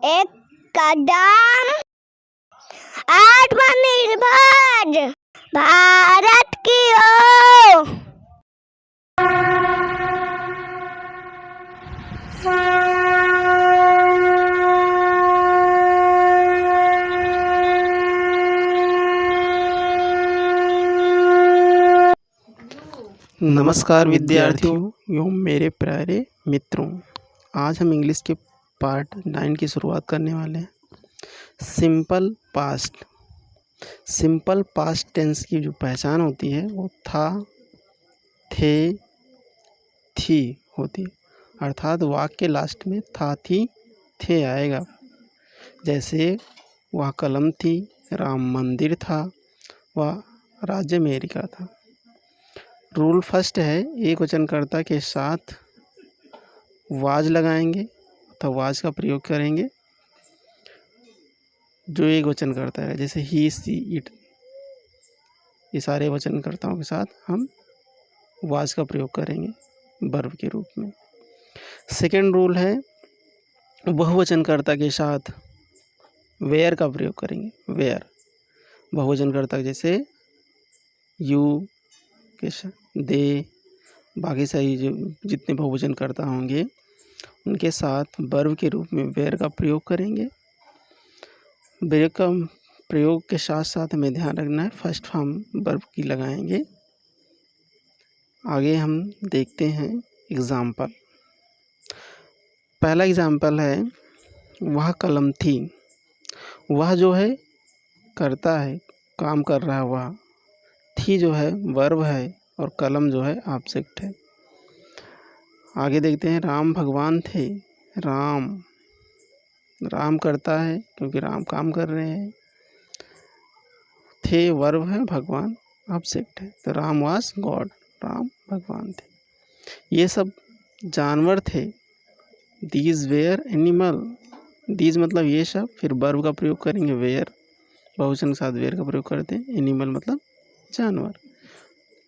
एक कदम आत्मनिर्भर भारत की ओर। नमस्कार विद्यार्थियों एवं मेरे प्यारे मित्रों, आज हम इंग्लिश के पार्ट 9 की शुरुआत करने वाले हैं। सिंपल पास्ट टेंस की जो पहचान होती है वो था, थे, थी होती है। अर्थात वाक्य के लास्ट में था, थी, थे आएगा। जैसे वह कलम थी, राम मंदिर था, वह राज्य अमेरिका था। रूल फर्स्ट है, एक वचनकर्ता के साथ वाज लगाएंगे तो वाज का प्रयोग करेंगे जो एक वचनकर्ता है। जैसे ही, सी, इट, ये सारे वचनकर्ताओं के साथ हम वाज का प्रयोग करेंगे वर्ब के रूप में। सेकेंड रूल है, बहुवचनकर्ता के साथ वेयर का प्रयोग करेंगे। वेयर बहुवचनकर्ता जैसे यू के साथ, दे, बाकी सारी जो जितने बहुवचनकर्ता होंगे उनके साथ वर्ब के रूप में वेयर का प्रयोग करेंगे। वेयर का प्रयोग के साथ साथ हमें ध्यान रखना है फर्स्ट फॉर्म वर्ब की लगाएंगे। आगे हम देखते हैं एग्जाम्पल। पहला एग्जाम्पल है, वह कलम थी। वह जो है करता है, काम कर रहा है वह। थी जो है वर्ब है और कलम जो है ऑब्जेक्ट है। आगे देखते हैं, राम भगवान थे। राम करता है क्योंकि राम काम कर रहे हैं। थे वर्ब है, भगवान ऑब्जेक्ट है, तो राम वाज गॉड, राम भगवान थे। ये सब जानवर थे। These where animal. दीज मतलब ये सब, फिर वर्ब का प्रयोग करेंगे वेयर, बहुवचन के साथ वेयर का प्रयोग करते हैं। एनिमल मतलब जानवर।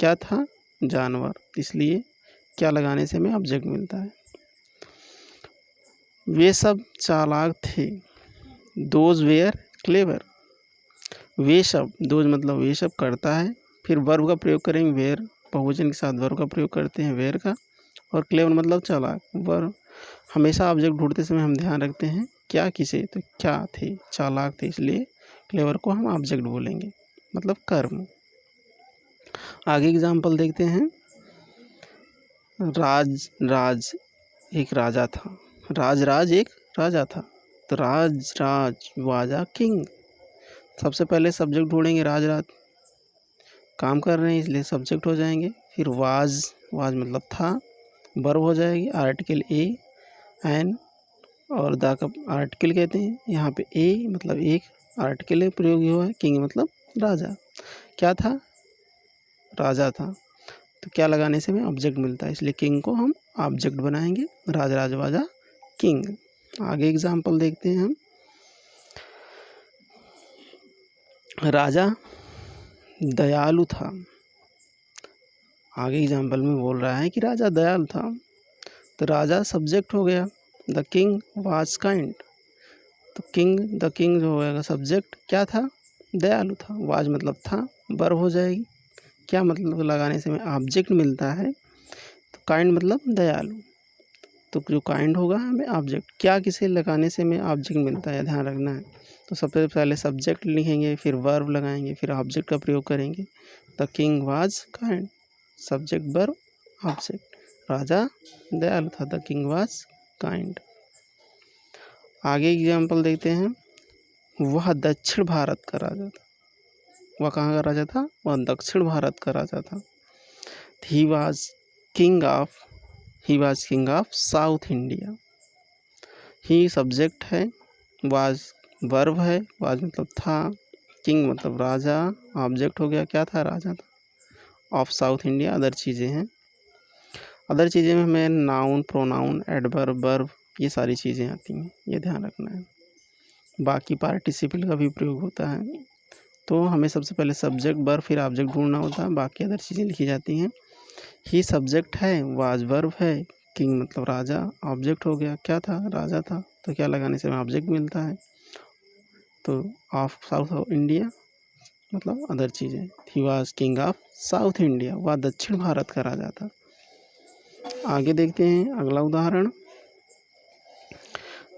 क्या था? जानवर, इसलिए क्या लगाने से हमें ऑब्जेक्ट मिलता है। वे सब चालाक थे। Those where clever. वे सब, दोज मतलब वे सब करता है, फिर वर्ब का प्रयोग करेंगे वेयर, बहुवचन के साथ वर्ब का प्रयोग करते हैं वेयर का, और क्लेवर मतलब चालाक। वर्ब हमेशा ऑब्जेक्ट ढूंढते समय हम ध्यान रखते हैं क्या किसे, तो क्या थे, चालाक थे, इसलिए क्लेवर को हम ऑब्जेक्ट बोलेंगे, मतलब कर्म। आगे एग्जाम्पल देखते हैं। राज एक राजा था। राज एक राजा था, तो राज वाज अ किंग। सबसे पहले सब्जेक्ट ढूंढेंगे, राज काम कर रहे हैं इसलिए सब्जेक्ट हो जाएंगे। फिर वाज मतलब था, वर्ब हो जाएगी, आर्टिकल ए एन और द का आर्टिकल कहते हैं। यहाँ पे ए मतलब एक आर्टिकल प्रयोग हुआ है, किंग मतलब राजा। क्या था? राजा था, तो क्या लगाने से हमें ऑब्जेक्ट मिलता है, इसलिए किंग को हम ऑब्जेक्ट बनाएंगे। राज वाजा किंग। आगे एग्जाम्पल देखते हैं हम। राजा दयालु था। आगे एग्जाम्पल में बोल रहा है कि राजा दयालु था, तो राजा सब्जेक्ट हो गया। द किंग वाज काइंड, तो द किंग जो होगा सब्जेक्ट, क्या था? दयालु था। वाज मतलब था, वर्ब हो जाएगी। क्या मतलब लगाने से हमें ऑब्जेक्ट मिलता है, तो काइंड मतलब दयालु, तो जो काइंड होगा हमें ऑब्जेक्ट। क्या किसे लगाने से हमें ऑब्जेक्ट मिलता है, ध्यान रखना है। तो सबसे पहले सब्जेक्ट लिखेंगे, फिर वर्ब लगाएंगे, फिर ऑब्जेक्ट का प्रयोग करेंगे। The king was kind, subject verb object. राजा दयालु था, द किंग वाज काइंड। आगे एग्जाम्पल देखते हैं। वह दक्षिण भारत का राजा था। वह कहाँ का राजा था? वह दक्षिण भारत का राजा था। He was king of south India. He subject है, वाज वर्ब है, वाज मतलब था, किंग मतलब राजा, ऑब्जेक्ट हो गया, क्या था? राजा था। ऑफ साउथ इंडिया अदर चीज़ें हैं। अदर चीज़ें में हमें नाउन, प्रोनाउन, एडवर्ब, वर्ब, ये सारी चीज़ें आती हैं, ये ध्यान रखना है। बाकी पार्टिसिपल का भी प्रयोग होता है, तो हमें सबसे पहले सब्जेक्ट वर्ब फिर ऑब्जेक्ट ढूंढना होता है, बाकी अदर चीज़ें लिखी जाती हैं। ही सब्जेक्ट है, वाज वर्ब है, किंग मतलब राजा, ऑब्जेक्ट हो गया, क्या था? राजा था। तो क्या लगाने से हमें ऑब्जेक्ट मिलता है, तो ऑफ साउथ ऑफ इंडिया मतलब अदर चीज़ें। He was king of south India, वह दक्षिण भारत का राजा था। आगे देखते हैं अगला उदाहरण।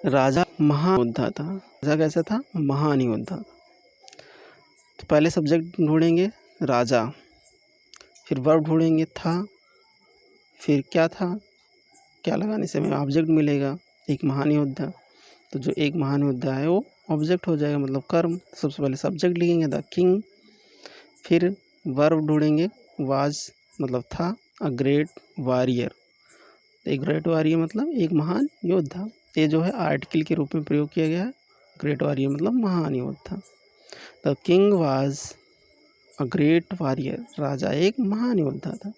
राजा महान योद्धा था। राजा कैसा था? महान योद्धा। तो पहले सब्जेक्ट ढूंढेंगे राजा, फिर वर्ब ढूंढेंगे था, फिर क्या था, क्या लगाने से हमें ऑब्जेक्ट मिलेगा, एक महान योद्धा। तो जो एक महान योद्धा है वो ऑब्जेक्ट हो जाएगा, मतलब कर्म। सबसे पहले सब्जेक्ट लिखेंगे द किंग, फिर वर्ब ढूंढेंगे वाज मतलब था, अ ग्रेट वॉरियर। एक ग्रेट वॉरियर मतलब एक महान योद्धा। ये जो है आर्टिकल के रूप में प्रयोग किया गया है। ग्रेट वॉरियर मतलब महान योद्धा। The king was a great warrior, राजा एक महान योद्धा था।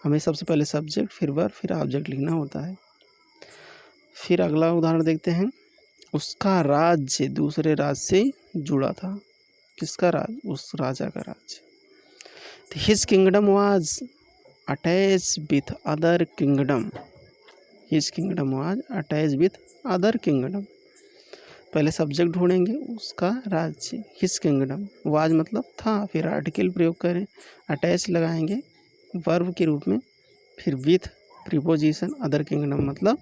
हमें सबसे पहले सब्जेक्ट, फिर वर्ब, फिर ऑब्जेक्ट लिखना होता है। फिर अगला उदाहरण देखते हैं। उसका राज्य दूसरे राज्य से जुड़ा था। किसका राज? उस राजा का राज्य। His kingdom was attach with other kingdom. His kingdom was attach with other kingdom. पहले सब्जेक्ट ढूंढेंगे उसका राज्य, हिज किंगडम, वाज मतलब था, फिर आर्टिकल प्रयोग करें, अटैच लगाएंगे वर्ब के रूप में, फिर विथ प्रीपोजिशन, अदर किंगडम मतलब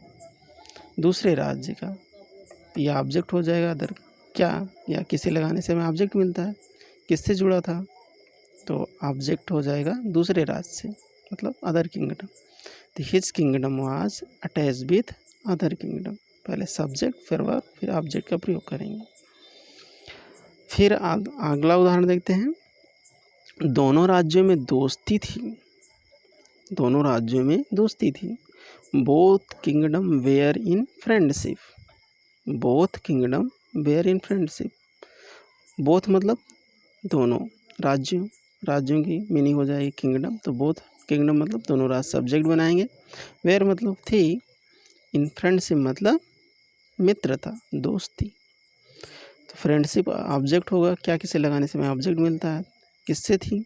दूसरे राज्य का। यह ऑब्जेक्ट हो जाएगा अदर। क्या या किसे लगाने से हमें ऑब्जेक्ट मिलता है, किससे जुड़ा था, तो ऑब्जेक्ट हो जाएगा दूसरे राज्य से, मतलब अदर किंगडम। तो his kingdom was attach with other kingdom. पहले सब्जेक्ट, फिर वर्ब, फिर ऑब्जेक्ट का प्रयोग करेंगे। फिर अगला उदाहरण देखते हैं। दोनों राज्यों में दोस्ती थी। दोनों राज्यों में दोस्ती थी। Both kingdom were in friendship. Both kingdom were in friendship. Both मतलब दोनों, राज्यों, राज्यों की मीनिंग हो जाएगी किंगडम। तो बोथ किंगडम मतलब दोनों राज्य, सब्जेक्ट बनाएंगे। वेयर मतलब थी, इन फ्रेंडशिप मतलब मित्रता, दोस्ती। तो फ्रेंडशिप ऑब्जेक्ट होगा। क्या किसे लगाने से हमें ऑब्जेक्ट मिलता है, किससे थी,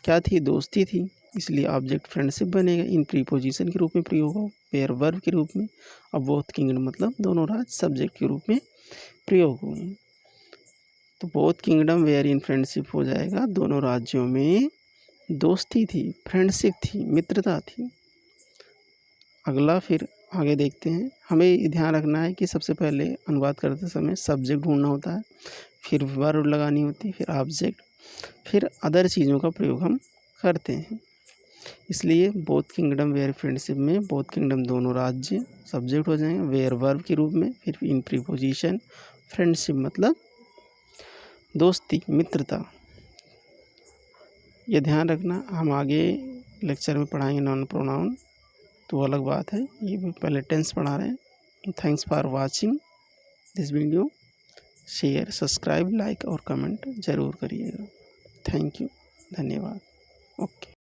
क्या थी, दोस्ती थी, इसलिए ऑब्जेक्ट फ्रेंडशिप बनेगा। इन प्रीपोजिशन के रूप में प्रयोग हो, वेयर वर्ब के रूप में। अब बोथ किंगडम मतलब दोनों राज्य, सब्जेक्ट के रूप में प्रयोग हुए। तो both kingdom were in friendship हो जाएगा, दोनों राज्यों में दोस्ती थी, फ्रेंडशिप थी, मित्रता थी। अगला फिर आगे देखते हैं। हमें ध्यान रखना है कि सबसे पहले अनुवाद करते समय सब्जेक्ट ढूंढना होता है, फिर वर्ब लगानी होती है, फिर ऑब्जेक्ट, फिर अदर चीज़ों का प्रयोग हम करते हैं। इसलिए बोथ किंगडम वेयर फ्रेंडशिप में बोथ किंगडम दोनों राज्य सब्जेक्ट हो जाएंगे, वेयर वर्ब के रूप में, फिर इन प्रीपोजिशन, फ्रेंडशिप मतलब दोस्ती, मित्रता। ये ध्यान रखना। हम आगे लेक्चर में पढ़ाएंगे नॉन प्रोनाउन, तो अलग बात है, ये भी पहले टेंस पढ़ा रहे हैं। Thanks for watching this video. Share, subscribe, like और कमेंट ज़रूर करिएगा। थैंक यू, धन्यवाद। ओके।